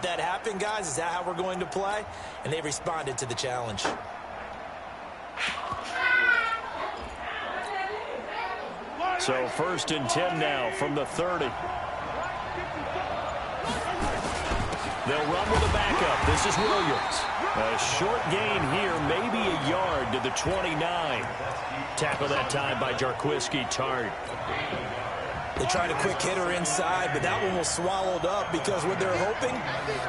let that happen, guys? Is that how we're going to play? And they responded to the challenge. So 1st and 10 now from the 30. They'll run with a backup. This is Williams. A short gain here, maybe a yard to the 29. Tackle that time by Jarquiski Tart. They tried a quick hitter inside, but that one was swallowed up because what they're hoping,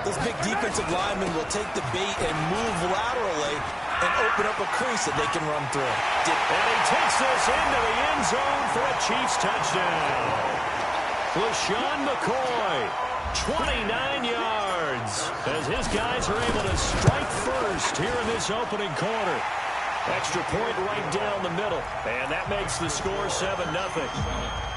those big defensive linemen will take the bait and move laterally and open up a crease that they can run through. And he takes this into the end zone for a Chiefs touchdown. LaShawn McCoy, 29 yards, as his guys are able to strike first here in this opening quarter. Extra point right down the middle, and that makes the score 7-0.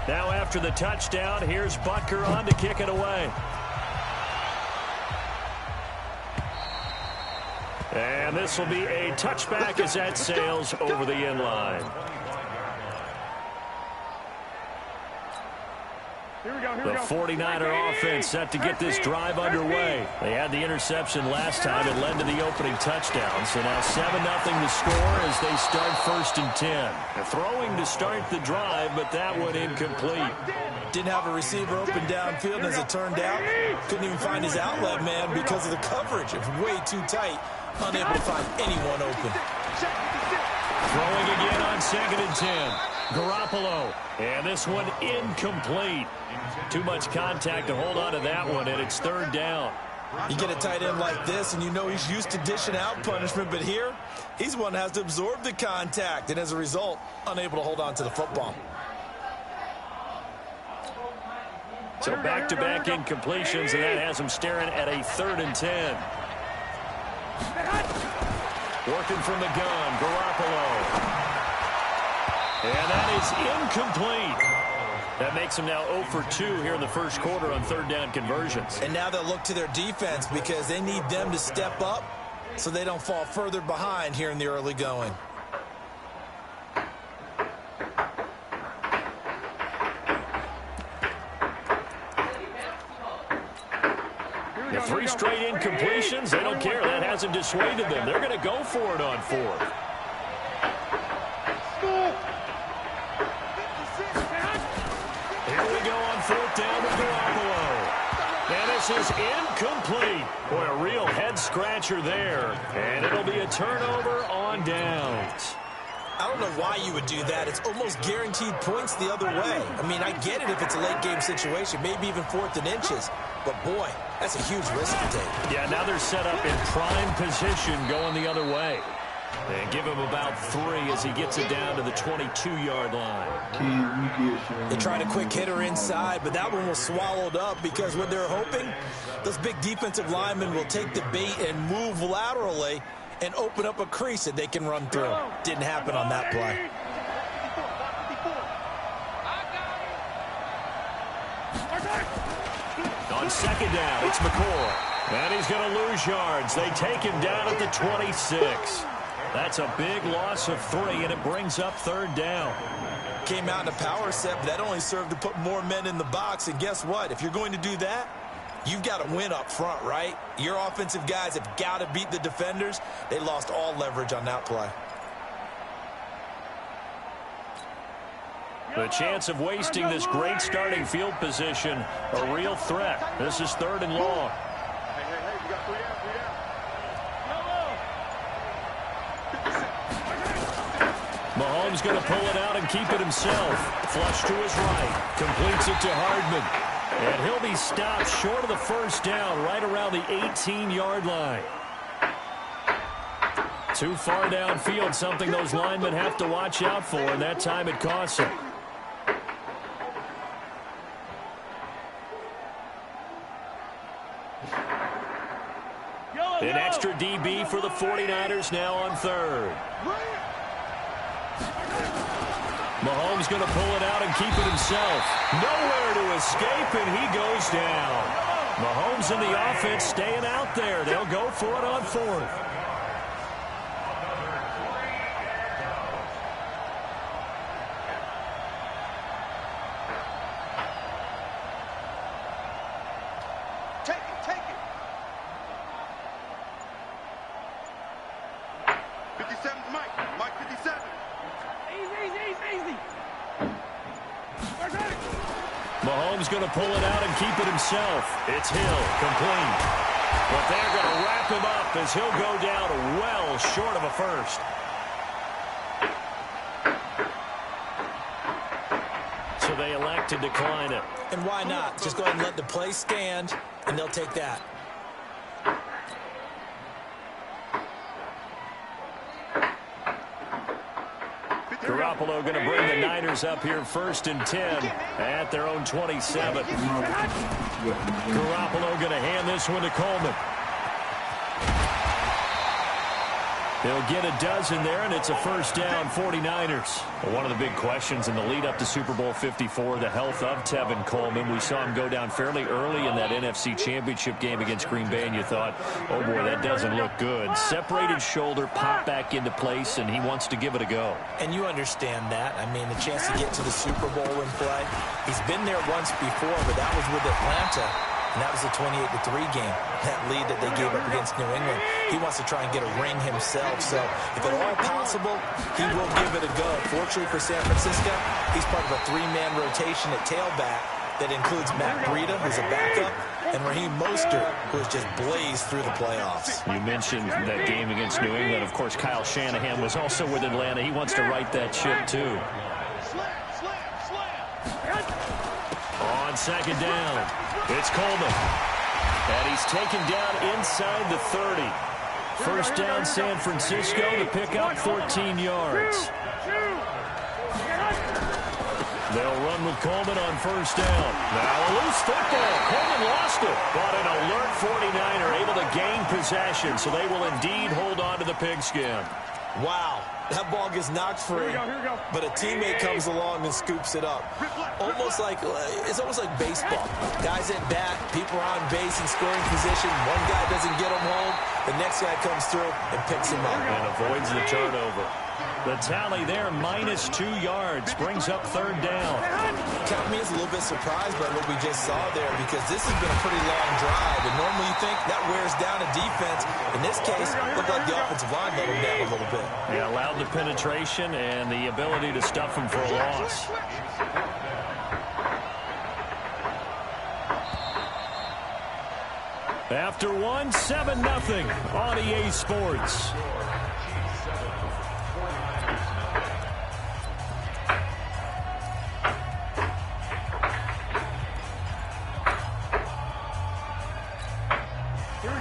Now after the touchdown, here's Butker on to kick it away. And this will be a touchback as that sails over the end line. The 49er offense set to get this drive underway. They had the interception last time. It led to the opening touchdown. So now 7-0 the score as they start 1st and 10. They're throwing to start the drive, but that one incomplete. Didn't have a receiver open downfield, and as it turned out, couldn't even find his outlet man because of the coverage. It was way too tight, unable to find anyone open. Throwing again on 2nd and 10. Garoppolo, and this one incomplete. Too much contact to hold on to that one, and it's 3rd down. You get a tight end like this, and you know he's used to dishing out punishment, but here, he's one that has to absorb the contact, and as a result, unable to hold on to the football. So back-to-back incompletions, and that has him staring at a 3rd and 10. Working from the gun, Garoppolo. And that is incomplete. That makes them now 0 for 2 here in the first quarter on 3rd down conversions. And now they'll look to their defense because they need them to step up so they don't fall further behind here in the early going. The 3 straight incompletions, they don't care. That hasn't dissuaded them. They're going to go for it on 4th. Here we go on 4th down with Garoppolo. And this is incomplete. Boy, a real head-scratcher there. And it'll be a turnover on downs. I don't know why you would do that. It's almost guaranteed points the other way. I mean, I get it if it's a late-game situation, maybe even 4th and inches. But, boy, that's a huge risk to take. Yeah, now they're set up in prime position going the other way. And give him about 3 as he gets it down to the 22-yard line. They tried a quick hitter inside, but that one was swallowed up because what they're hoping, those big defensive linemen will take the bait and move laterally and open up a crease that they can run through. Didn't happen on that play. On 2nd down, it's McCoy. And he's going to lose yards. They take him down at the 26. That's a big loss of 3, and it brings up 3rd down. Came out in a power set, but that only served to put more men in the box. And guess what? If you're going to do that, you've got to win up front, right? Your offensive guys have got to beat the defenders. They lost all leverage on that play. The chance of wasting this great starting field position, a real threat. This is 3rd and long. Mahomes going to pull it out and keep it himself. Flush to his right. Completes it to Hardman. And he'll be stopped short of the 1st down right around the 18-yard line. Too far downfield, something those linemen have to watch out for, and that time it costs him. An extra DB for the 49ers now on 3rd. Mahomes going to pull it out and keep it himself. Nowhere to escape, and he goes down. Mahomes and the offense staying out there. They'll go for it on 4th. Mahomes going to pull it out and keep it himself. It's Hill, complete. But they're going to wrap him up as he'll go down well short of a first. So they elect to decline it. And why not? Just go ahead and let the play stand, and they'll take that. Garoppolo going to bring the Niners up here 1st and 10 at their own 27. Garoppolo going to hand this one to Coleman. They'll get a dozen there, and it's a first down, 49ers. Well, one of the big questions in the lead up to Super Bowl 54, the health of Tevin Coleman. We saw him go down fairly early in that NFC Championship game against Green Bay, and you thought, oh boy, that doesn't look good. Separated shoulder, pop back into place, and he wants to give it a go. And you understand that. I mean, the chance to get to the Super Bowl and play. He's been there once before, but that was with Atlanta. And that was a 28-3 game, that lead that they gave up against New England. He wants to try and get a ring himself. So if at all possible, he will give it a go. Fortunately for San Francisco, he's part of a 3-man rotation at tailback that includes Matt Breida, who's a backup, and Raheem Mostert, who has just blazed through the playoffs. You mentioned that game against New England. Of course, Kyle Shanahan was also with Atlanta. He wants to right that ship, too. On 2nd down, it's Coleman. And he's taken down inside the 30. First down, San Francisco to pick up 14 yards. They'll run with Coleman on 1st down. Now a loose football. Coleman lost it. But an alert 49er able to gain possession, so they will indeed hold on to the pigskin. Wow, that ball gets knocked free, but a teammate comes along and scoops it up. It's almost like baseball. Guys at bat, people are on base in scoring position. One guy doesn't get him home. The next guy comes through and picks him up. And avoids the turnover. The tally there, -2 yards, brings up 3rd down. Count me as a little bit surprised by what we just saw there, because this has been a pretty long drive, and normally you think that wears down a defense. In this case, it looked like the offensive line let him down a little bit. Yeah, allowed the penetration and the ability to stuff him for a loss. After one, 7-0 on EA Sports.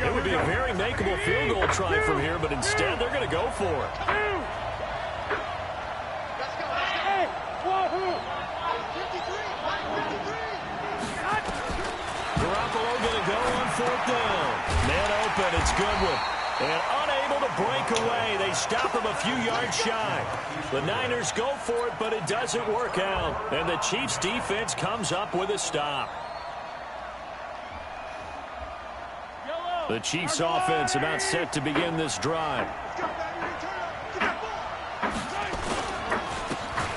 It would be a very makeable field goal try from here, but instead they're going to go for it. Garoppolo going to go on 4th down. Man open, it's Goodwin. And unable to break away. They stop him a few yards shy. The Niners go for it, but it doesn't work out. And the Chiefs defense comes up with a stop. The Chiefs offense about set to begin this drive.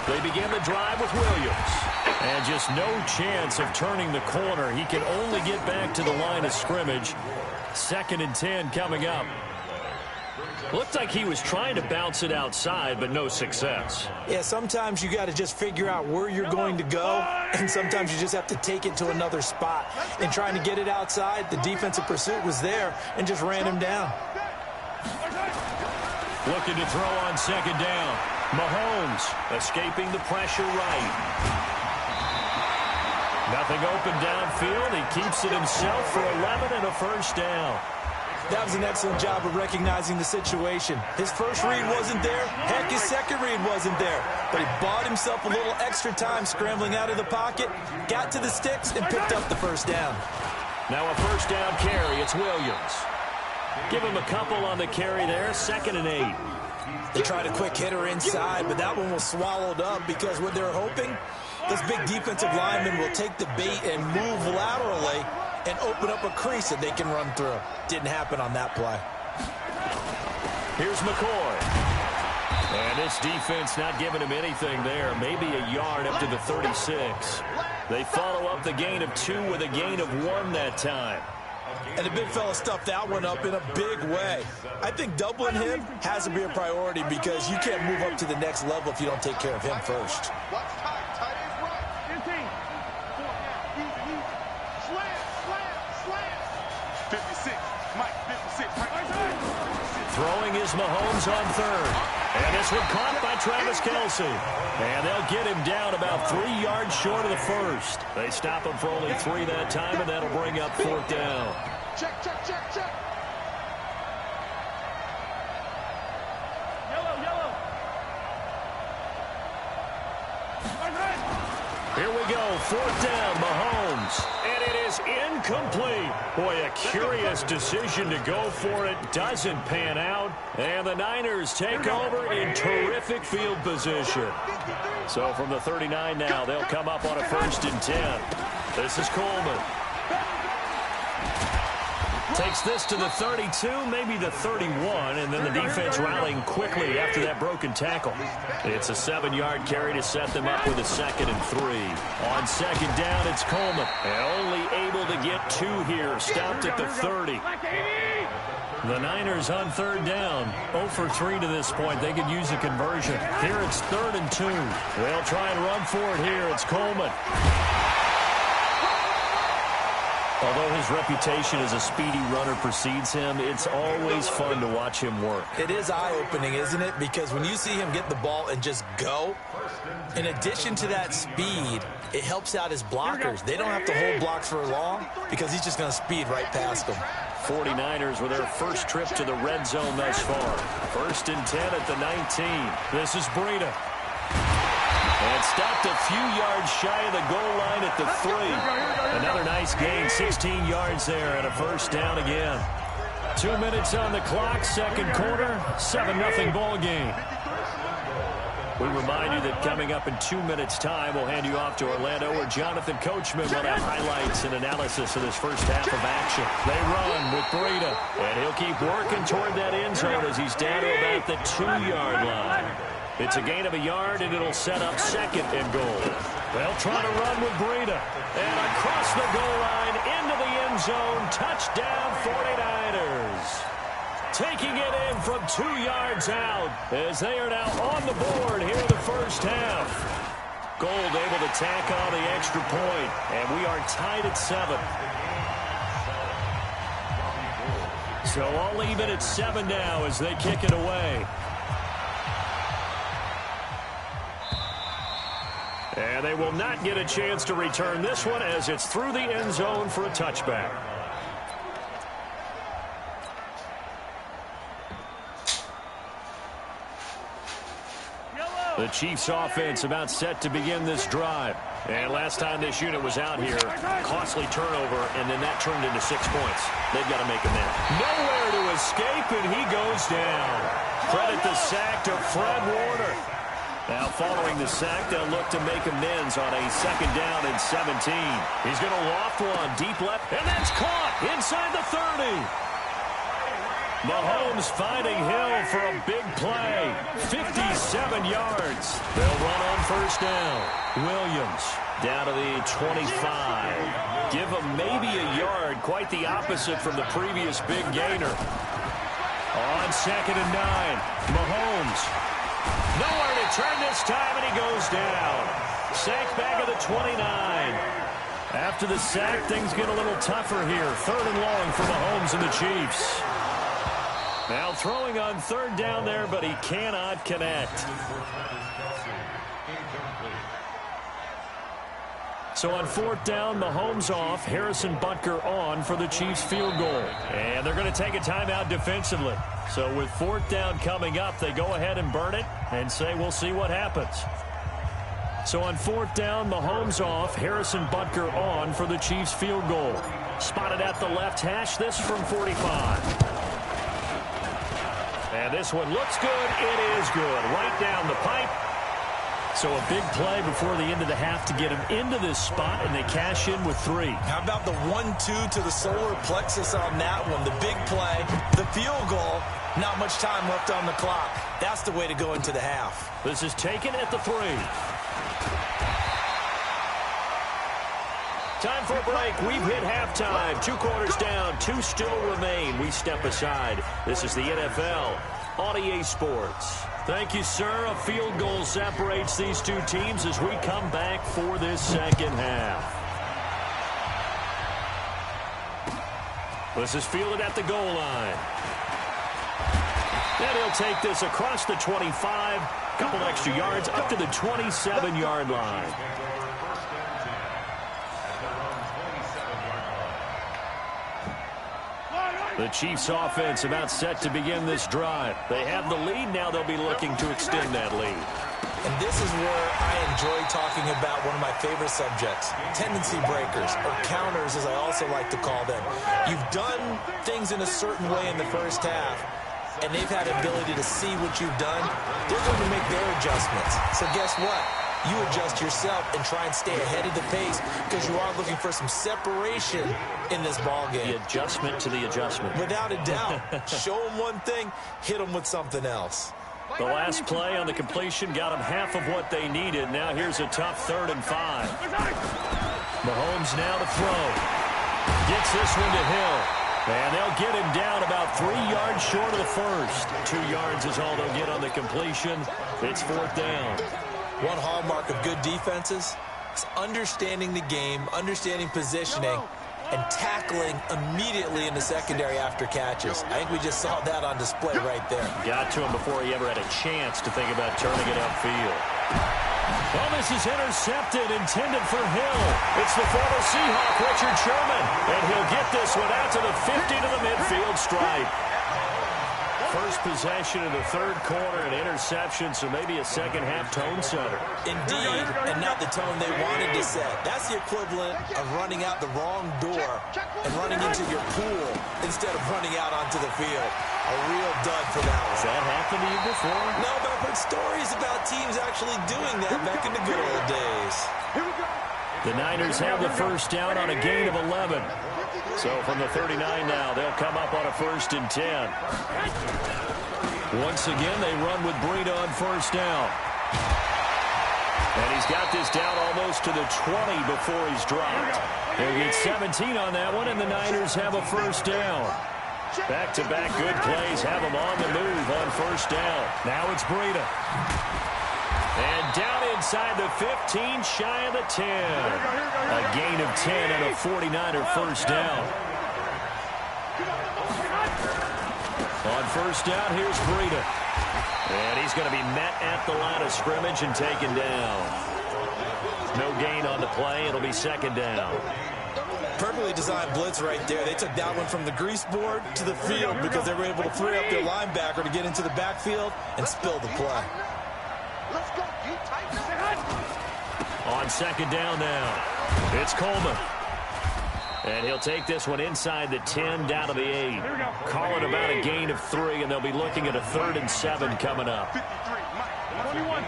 They begin the drive with Williams. And just no chance of turning the corner. He can only get back to the line of scrimmage. 2nd and 10 coming up. Looked like he was trying to bounce it outside, but no success. Yeah, sometimes you got to just figure out where you're going to go, and sometimes you just have to take it to another spot. And trying to get it outside, the defensive pursuit was there and just ran him down. Looking to throw on 2nd down. Mahomes escaping the pressure right. Nothing open downfield. He keeps it himself for 11 and a first down. That was an excellent job of recognizing the situation. His first read wasn't there. Heck, his second read wasn't there. But he bought himself a little extra time scrambling out of the pocket, got to the sticks, and picked up the first down. Now a first down carry. It's Williams. Give him a couple on the carry there. 2nd and 8. They tried a quick hitter inside, but that one was swallowed up because what they're hoping, this big defensive lineman will take the bait and move laterally and open up a crease that they can run through. Didn't happen on that play. Here's McCoy. And this defense not giving him anything there. Maybe a yard up to the 36. They follow up the gain of 2 with a gain of 1 that time. And the big fella stuffed that one up in a big way. I think doubling him has to be a priority because you can't move up to the next level if you don't take care of him first. Throwing is Mahomes on third. And this one caught by Travis Kelce. And they'll get him down about 3 yards short of the first. They stop him for only 3 that time, and that'll bring up 4th down. Check. Yellow. Here we go, 4th down, Mahomes. And it is incomplete. Boy, a curious decision to go for it. Doesn't pan out. And the Niners take over in terrific field position. So from the 39 now, they'll come up on a 1st and 10. This is Coleman. Takes this to the 32, maybe the 31, and then the defense rallying quickly after that broken tackle. It's a 7-yard carry to set them up with a 2nd and 3. On 2nd down, it's Coleman. And only able to get 2 here. Stopped at the 30. The Niners on 3rd down. 0 for 3 to this point. They could use a conversion. Here it's 3rd and 2. They'll try and run for it here. It's Coleman. Although his reputation as a speedy runner precedes him, it's always fun to watch him work. It is eye-opening, isn't it? Because when you see him get the ball and just go, in addition to that speed, it helps out his blockers. They don't have to hold blocks for long because he's just going to speed right past them. 49ers with their first trip to the red zone thus far. 1st and 10 at the 19. This is Breida. And stopped a few yards shy of the goal line at the 3. Another nice gain, 16 yards there, and a 1st down again. 2 minutes on the clock, 2nd quarter, 7-0 ball game. We remind you that coming up in 2 minutes' time, we'll hand you off to Orlando, where Jonathan Coachman will have highlights and analysis of this first half of action. They run with Breida, and he'll keep working toward that end zone as he's down to about the 2-yard line. It's a gain of a yard, and it'll set up 2nd and goal. They'll try to run with Breida. And across the goal line, into the end zone, touchdown 49ers. Taking it in from 2 yards out as they are now on the board here in the first half. Gold able to tack on the extra point, and we are tied at 7. So I'll leave it at 7 now as they kick it away. And they will not get a chance to return this one as it's through the end zone for a touchback. The Chiefs offense about set to begin this drive. And last time this unit was out here, costly turnover, and then that turned into 6 points. They've got to make amends. Nowhere to escape, and he goes down. Credit the sack to Fred Warner. Now following the sack, they'll look to make amends on a 2nd down and 17. He's going to loft one deep left, and that's caught inside the 30. Mahomes finding Hill for a big play. 57 yards. They'll run on 1st down. Williams down to the 25. Give him maybe a yard. Quite the opposite from the previous big gainer. On 2nd and 9. Mahomes. Nowhere to turn this time, and he goes down. Sacked back of the 29. After the sack, things get a little tougher here. 3rd and long for Mahomes and the Chiefs. Now throwing on 3rd down there, but he cannot connect. So on 4th down, Mahomes off, Harrison Butker on for the Chiefs field goal. And they're going to take a timeout defensively. So with 4th down coming up, they go ahead and burn it and say we'll see what happens. So on 4th down, Mahomes off, Harrison Butker on for the Chiefs field goal. Spotted at the left hash, this from 45. And this one looks good. It is good. Right down the pipe. So a big play before the end of the half to get him into this spot, and they cash in with 3. How about the 1-2 to the solar plexus on that one? The big play, the field goal, not much time left on the clock. That's the way to go into the half. This is taken at the 3. Time for a break. We've hit halftime. 2 quarters down. 2 still remain. We step aside. This is the NFL on EA Sports. Thank you, sir. A field goal separates these two teams as we come back for this second half. This is fielded at the goal line. And he'll take this across the 25, a couple extra yards up to the 27-yard line. The Chiefs offense about set to begin this drive. They have the lead. Now they'll be looking to extend that lead. And this is where I enjoy talking about one of my favorite subjects, tendency breakers, or counters as I also like to call them. You've done things in a certain way in the first half, and they've had the ability to see what you've done. They're going to make their adjustments. So guess what? You adjust yourself and try and stay ahead of the pace because you are looking for some separation in this ball game. The adjustment to the adjustment. Without a doubt. Show them one thing, hit them with something else. The last play on the completion got them half of what they needed. Now here's a tough 3rd and 5. Mahomes now to throw. Gets this one to Hill. And they'll get him down about 3 yards short of the first. 2 yards is all they'll get on the completion. It's 4th down. One hallmark of good defenses is understanding the game, understanding positioning, and tackling immediately in the secondary after catches. I think we just saw that on display right there. Got to him before he ever had a chance to think about turning it upfield. Well, this is intercepted, intended for Hill. It's the former Seahawk, Richard Sherman, and he'll get this one out to the 50 to the midfield stripe. First possession of the 3rd quarter, an interception, so maybe a second-half tone setter. Indeed, and not the tone they wanted to set. That's the equivalent of running out the wrong door and running into your pool instead of running out onto the field. A real dud for that one. Has that happened to you before? No, but I've heard stories about teams actually doing that back in the good old days. The Niners have the first down on a gain of 11. So from the 39 now, they'll come up on a 1st and 10. Once again, they run with Breida on 1st down. And he's got this down almost to the 20 before he's dropped. He'll get 17 on that one, and the Niners have a 1st down. Back-to-back good plays have them on the move on 1st down. Now it's Breida. And down inside the 15, shy of the 10. A gain of 10 and a 49er 1st down. On 1st down, here's Breida. And he's going to be met at the line of scrimmage and taken down. No gain on the play. It'll be 2nd down. Perfectly designed blitz right there. They took that one from the grease board to the field because they were able to free up their linebacker to get into the backfield and spill the play. On 2nd down now, it's Coleman. And he'll take this one inside the 10 down to the 8. Call it about a gain of 3, and they'll be looking at a 3rd and 7 coming up. 21.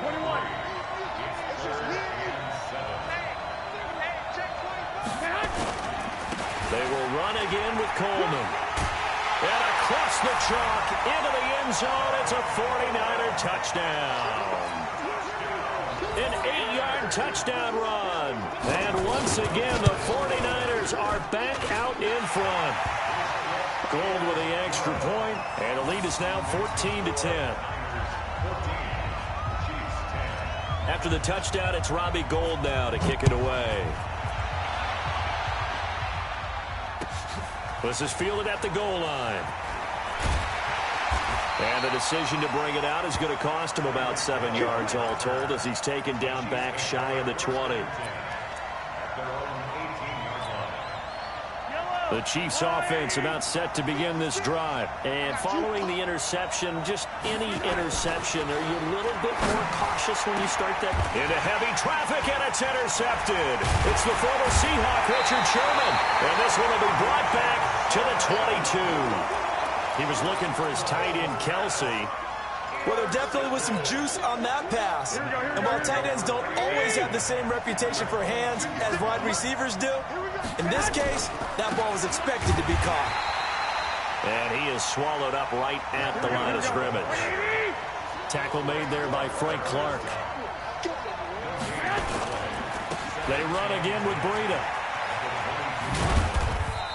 They will run again with Coleman. And across the chalk into the end zone, it's a 49er touchdown. An 8-yard touchdown run. And once again, the 49ers are back out in front. Gold with the extra point, and the lead is now 14-10. After the touchdown, it's Robbie Gould now to kick it away. This is fielded at the goal line. And the decision to bring it out is going to cost him about 7 yards all told as he's taken down back shy of the 20. The Chiefs offense about set to begin this drive. And following the interception, just any interception, are you a little bit more cautious when you start that? Into heavy traffic, and it's intercepted. It's the former Seahawk, Richard Sherman. And this one will be brought back to the 22. He was looking for his tight end, Kelsey. Well, there definitely was some juice on that pass. And while tight ends don't always have the same reputation for hands as wide receivers do, in this case, that ball was expected to be caught. And he is swallowed up right at the line of scrimmage. Tackle made there by Frank Clark. They run again with Breida.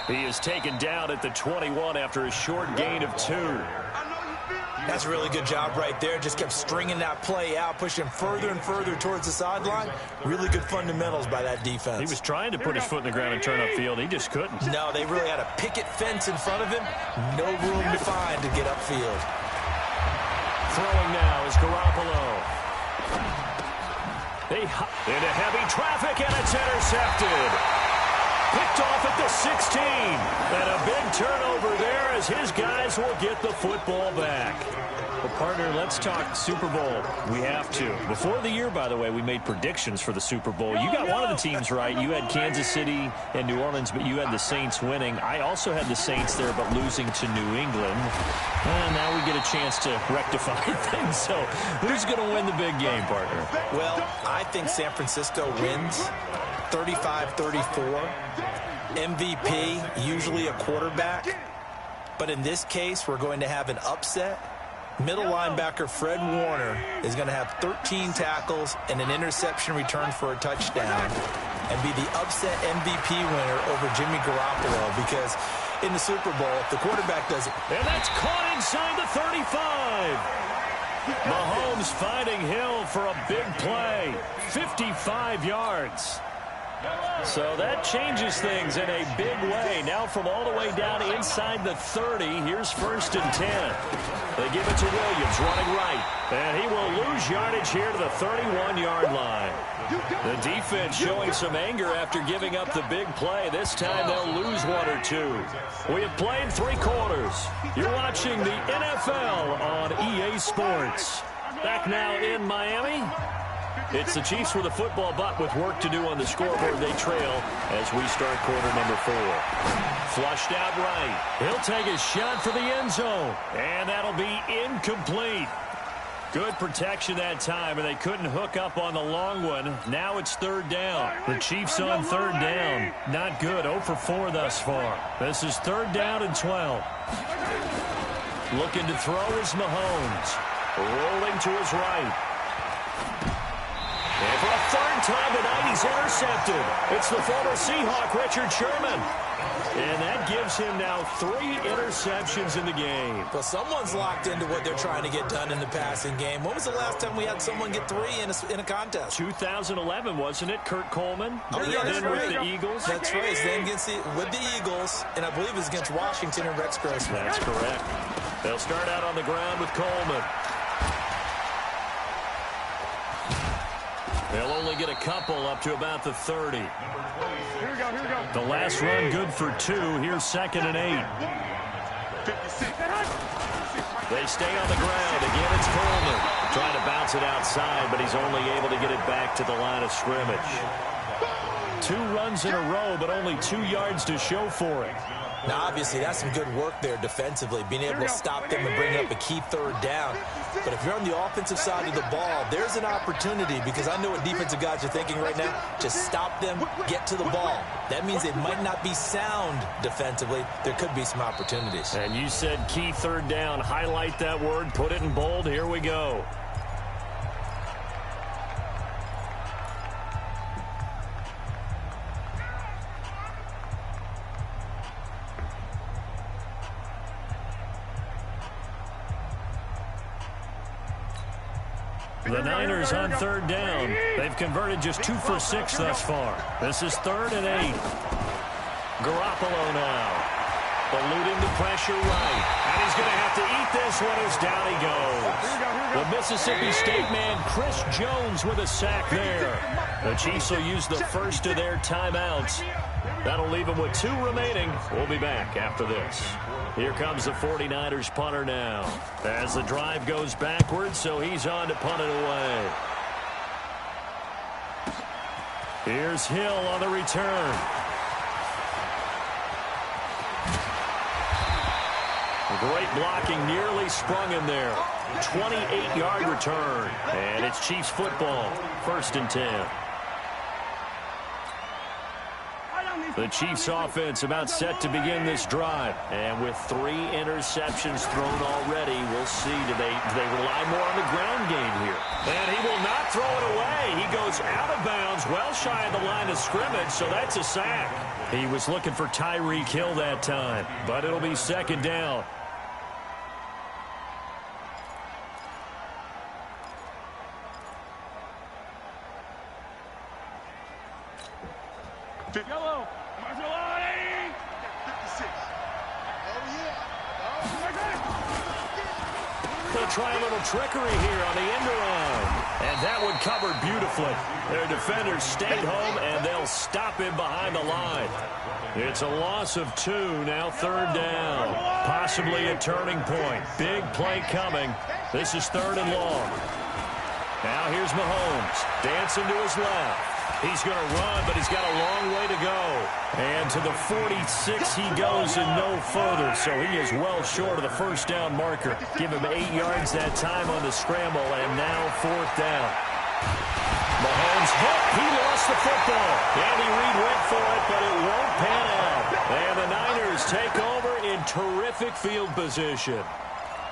He is taken down at the 21 after a short gain of 2. That's a really good job right there. Just kept stringing that play out, pushing further and further towards the sideline. Really good fundamentals by that defense. He was trying to put his foot in the ground and turn upfield. He just couldn't. No, they really had a picket fence in front of him. No room to find to get upfield. Throwing now is Garoppolo. Into heavy traffic, and it's intercepted. Picked off at the 16. And a big turnover there as his guys will get the football back. Well, partner, let's talk Super Bowl. We have to. Before the year, by the way, we made predictions for the Super Bowl. You got one of the teams right. You had Kansas City and New Orleans, but you had the Saints winning. I also had the Saints there, but losing to New England. And now we get a chance to rectify things. So who's going to win the big game, partner? Well, I think San Francisco wins 35-34. MVP, usually a quarterback. But in this case, we're going to have an upset. Middle linebacker Fred Warner is going to have 13 tackles and an interception return for a touchdown and be the upset MVP winner over Jimmy Garoppolo, because in the Super Bowl, if the quarterback does it. And that's caught inside the 35. Mahomes finding Hill for a big play. 55 yards. So that changes things in a big way. Now from all the way down inside the 30, here's 1st and 10. They give it to Williams, running right. And he will lose yardage here to the 31-yard line. The defense showing some anger after giving up the big play. This time they'll lose one or two. We have played 3 quarters. You're watching the NFL on EA Sports. Back now in Miami. It's the Chiefs with a football, but with work to do on the scoreboard. They trail as we start quarter number 4. Flushed out right. He'll take a shot for the end zone. And that'll be incomplete. Good protection that time, and they couldn't hook up on the long one. Now it's 3rd down. The Chiefs on 3rd down. Not good. 0 for 4 thus far. This is 3rd down and 12. Looking to throw is Mahomes. Rolling to his right. And for a 3rd time tonight, he's intercepted. It's the former Seahawk, Richard Sherman. And that gives him now 3 interceptions in the game. Well, someone's locked into what they're trying to get done in the passing game. When was the last time we had someone get 3 in a contest? 2011, wasn't it? Kurt Coleman. Oh, yeah, then with the Eagles. That's right. Then with the Eagles, and I believe it was against Washington and Rex Grossman. That's correct. They'll start out on the ground with Coleman. They'll only get a couple up to about the 30. Here we go, here we go. The last run good for 2. Here's 2nd and 8. 56. They stay on the ground. Again, it's Coleman. Trying to bounce it outside, but he's only able to get it back to the line of scrimmage. 2 runs in a row, but only 2 yards to show for it. Now, obviously, that's some good work there defensively, being able to stop them and bring up a key 3rd down. But if you're on the offensive side of the ball, there's an opportunity, because I know what defensive guys are thinking right now. Just stop them, get to the ball. That means they might not be sound defensively. There could be some opportunities. And you said key 3rd down. Highlight that word, put it in bold. Here we go. The Niners on 3rd down. They've converted just 2 for 6 thus far. This is 3rd and 8. Garoppolo now. Eluding the pressure right. And he's going to have to eat this one as down he goes. The Mississippi State man, Chris Jones, with a sack there. The Chiefs will use the first of their timeouts. That'll leave them with 2 remaining. We'll be back after this. Here comes the 49ers punter now. As the drive goes backwards, so he's on to punt it away. Here's Hill on the return. Great blocking, nearly sprung him there. 28-yard return. And it's Chiefs football. 1st and 10. The Chiefs offense about set to begin this drive. And with 3 interceptions thrown already, we'll see. Do they rely more on the ground game here? And he will not throw it away. He goes out of bounds, well shy of the line of scrimmage, so that's a sack. He was looking for Tyreek Hill that time, but it'll be 2nd down. Yellow. Marzolani. 56. Oh, yeah. They'll try a little trickery here on the end around. And that one covered beautifully. Their defenders stayed home, and they'll stop him behind the line. It's a loss of 2, now 3rd down. Possibly a turning point. Big play coming. This is 3rd and long. Now here's Mahomes. Dancing to his left. He's going to run, but he's got a long way to go. And to the 46 he goes and no further, so he is well short of the first down marker. Give him 8 yards that time on the scramble, and now 4th down. Mahomes hit. He lost the football. Andy Reid went for it, but it won't pan out. And the Niners take over in terrific field position.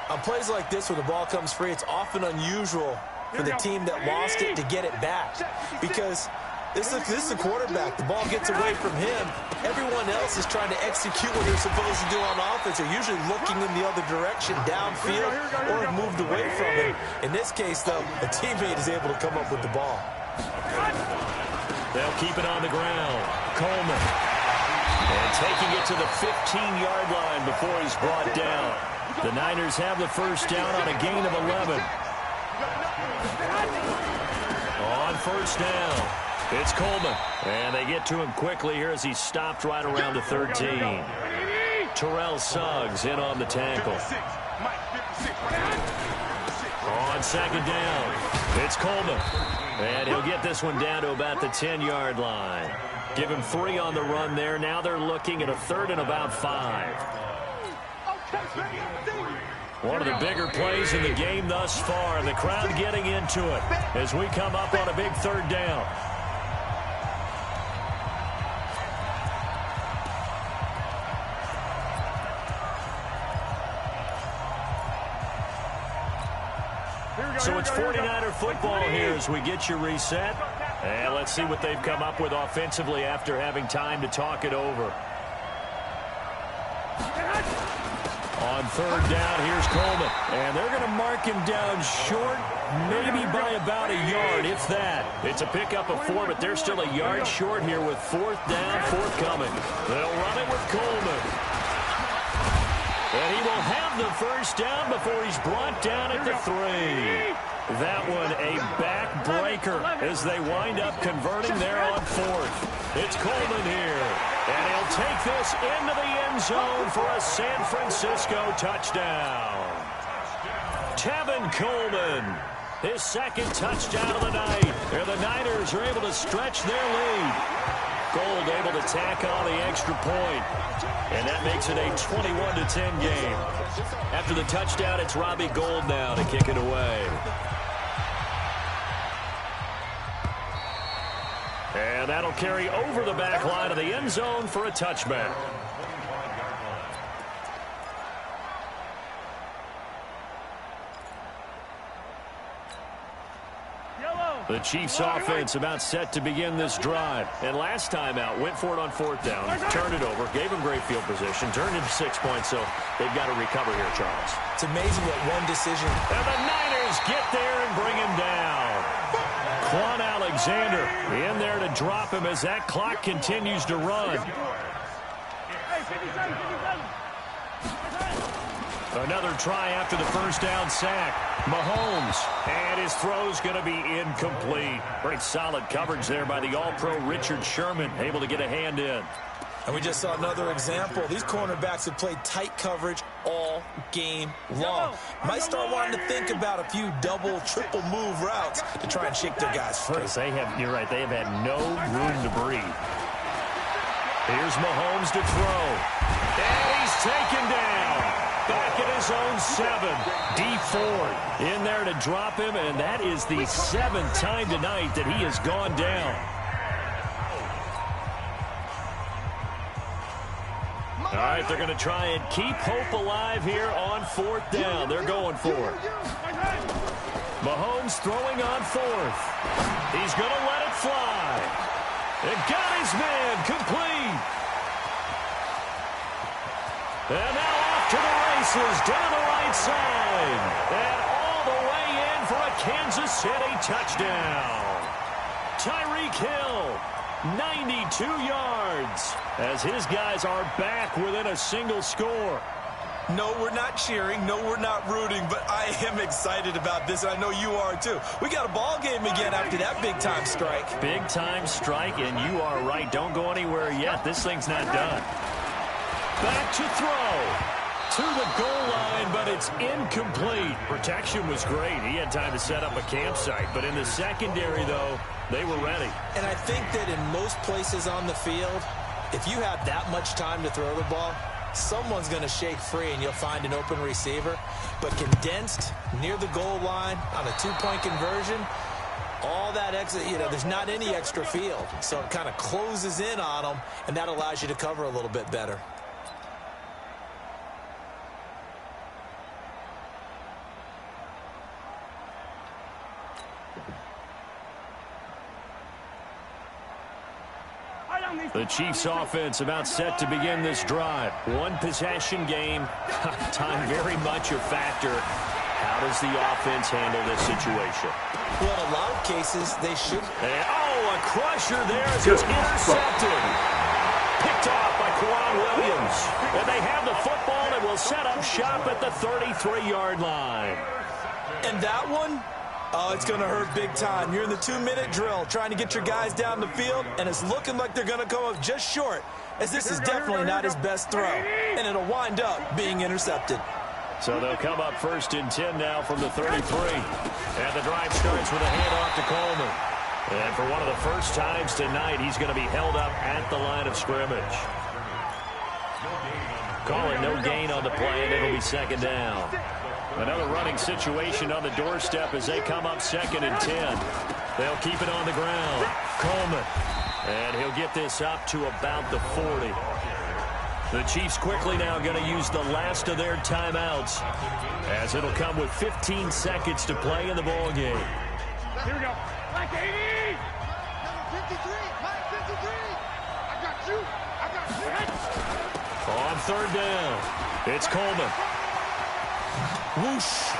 On plays like this where the ball comes free, it's often unusual for the team that lost it to get it back, because this is the quarterback. The ball gets away from him. Everyone else is trying to execute what they're supposed to do on offense. They're usually looking in the other direction, downfield, or have moved away from it. In this case, though, a teammate is able to come up with the ball. They'll keep it on the ground. Coleman. And taking it to the 15-yard line before he's brought down. The Niners have the first down on a gain of 11. On first down, it's Coleman. And they get to him quickly here as he's stopped right around the 13. Terrell Suggs in on the tackle. On second down, it's Coleman. And he'll get this one down to about the 10-yard line. Give him 3 on the run there. Now they're looking at a 3rd and about 5. One of the bigger plays in the game thus far, and the crowd getting into it as we come up on a big 3rd down. So it's 49er football here as we get you reset. And let's see what they've come up with offensively after having time to talk it over. On 3rd down, here's Coleman. And they're going to mark him down short, maybe by about a yard, if that. It's a pickup of 4, but they're still a yard short here with 4th down, forthcoming. They'll run it with Coleman. And he will have the first down before he's brought down at the 3. That one a backbreaker as they wind up converting there on 4th. It's Coleman here. And he'll take this into the end zone for a San Francisco touchdown. Tevin Coleman, his 2nd touchdown of the night. And the Niners are able to stretch their lead. Gold able to tack on the extra point. And that makes it a 21-10 game. After the touchdown, it's Robbie Gould now to kick it away. And that'll carry over the back line of the end zone for a touchback. The Chiefs offense about set to begin this drive. And last time out, went for it on 4th down, turned it over, gave them great field position, turned into 6 points, so they've got to recover here, Charles. It's amazing what one decision. And the Niners get there and bring him down. Quan Alexander in there to drop him as that clock continues to run. Another try after the first down sack. Mahomes, and his throw's going to be incomplete. Pretty solid coverage there by the All-Pro Richard Sherman, able to get a hand in. And we just saw another example. These cornerbacks have played tight coverage all game long. Might start wanting to think about a few double, triple move routes to try and shake their guys free. You're right, they have had no room to breathe. Here's Mahomes to throw. And he's taken down. Back at his own 7. D Ford in there to drop him, and that is the 7th time tonight that he has gone down. All right, they're going to try and keep hope alive here on 4th down. They're going for it. Mahomes throwing on 4th. He's going to let it fly. And got his man complete. And now off to the races down the right side. And all the way in for a Kansas City touchdown. Tyreek Hill, 92 yards, as his guys are back within a single score. No, we're not cheering. No, we're not rooting, but I am excited about this, and I know you are too. We got a ball game again after that big-time strike. Big-time strike, and you are right. Don't go anywhere yet. This thing's not done. Back to throw. To the goal line, but it's incomplete. Protection was great. He had time to set up a campsite, but in the secondary, though, they were ready. And I think that in most places on the field, if you have that much time to throw the ball, someone's going to shake free and you'll find an open receiver. But condensed near the goal line on a two-point conversion, all that exit, there's not any extra field. So it kind of closes in on them, and that allows you to cover a little bit better. The Chiefs offense about set to begin this drive. One possession game. Time very much a factor. How does the offense handle this situation? Well, in a lot of cases, they should. And, a crusher there as it's intercepted. Picked off by Quan Williams. And they have the football and will set up shop at the 33-yard line. And that one? Oh, it's going to hurt big time. You're in the 2-minute drill trying to get your guys down the field, and it's looking like they're going to come up just short, as this is definitely not his best throw, and it'll wind up being intercepted. So they'll come up 1st and 10 now from the 33. And the drive starts with a handoff to Coleman. And for one of the first times tonight, he's going to be held up at the line of scrimmage. Calling no gain on the play, and it'll be 2nd down. Another running situation on the doorstep as they come up 2nd and 10. They'll keep it on the ground. Coleman. And he'll get this up to about the 40. The Chiefs quickly now going to use the last of their timeouts, as it'll come with 15 seconds to play in the ball game. Here we go. Like 80. Number 53. Mike 53. I got you. On 3rd down, it's Coleman. Whoosh.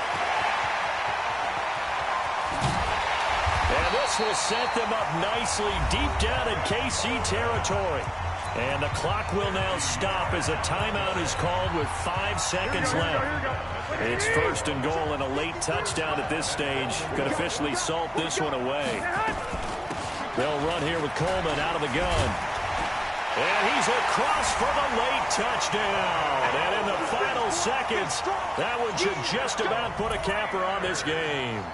And this will set them up nicely deep down in KC territory. And the clock will now stop as a timeout is called with 5 seconds left. It's 1st and goal and a late touchdown at this stage. Could officially salt this one away. They'll run here with Coleman out of the gun. And he's across for the late touchdown. And in the final seconds, that one should just about put a capper on this game.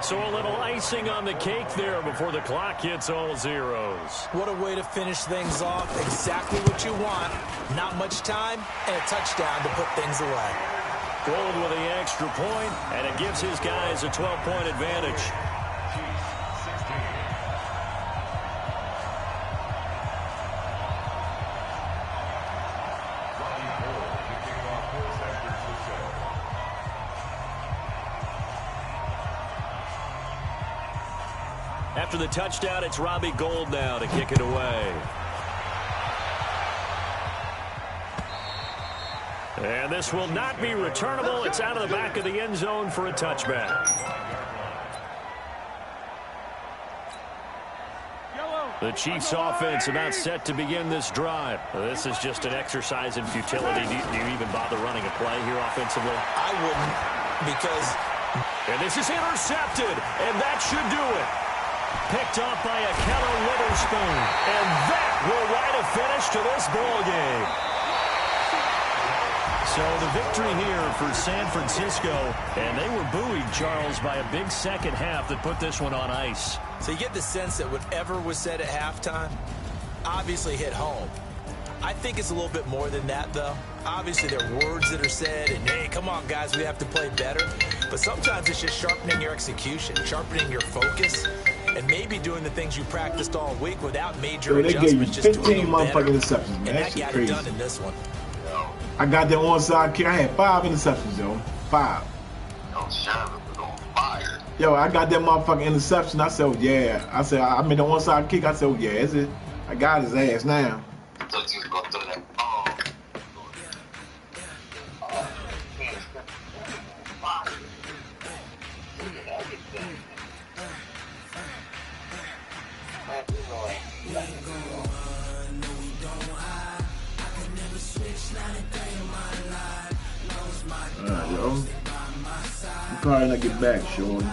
So a little icing on the cake there before the clock hits all zeros. What a way to finish things off. Exactly what you want. Not much time and a touchdown to put things away. Gold with the extra point, and it gives his guys a 12-point advantage. After the touchdown, it's Robbie Gould now to kick it away. And this will not be returnable. It's out of the back of the end zone for a touchback. The Chiefs offense about set to begin this drive. This is just an exercise in futility. Do you even bother running a play here offensively? I wouldn't, because... And this is intercepted, and that should do it. Picked off by a Keller Witherspoon. And that will write a finish to this ball game. So the victory here for San Francisco. And they were buoyed, Charles, by a big second half that put this one on ice. So you get the sense that whatever was said at halftime obviously hit home. I think it's a little bit more than that, though. Obviously, there are words that are said, and, hey, come on, guys, we have to play better. But sometimes it's just sharpening your execution, sharpening your focus, and maybe doing the things you practiced all week without major adjustments. They gave you 15 motherfucking interceptions, man. That got crazy. it done in this one. I got that onside kick. I had 5 interceptions, yo. 5. Yo, Shannon was on fire. Yo, I got that motherfucking interception. I said, oh, yeah. I made the onside kick. I said, oh, yeah, is it? I got his ass now. I thought you was going to throw that ball. yo. You probably not get back, Shorty.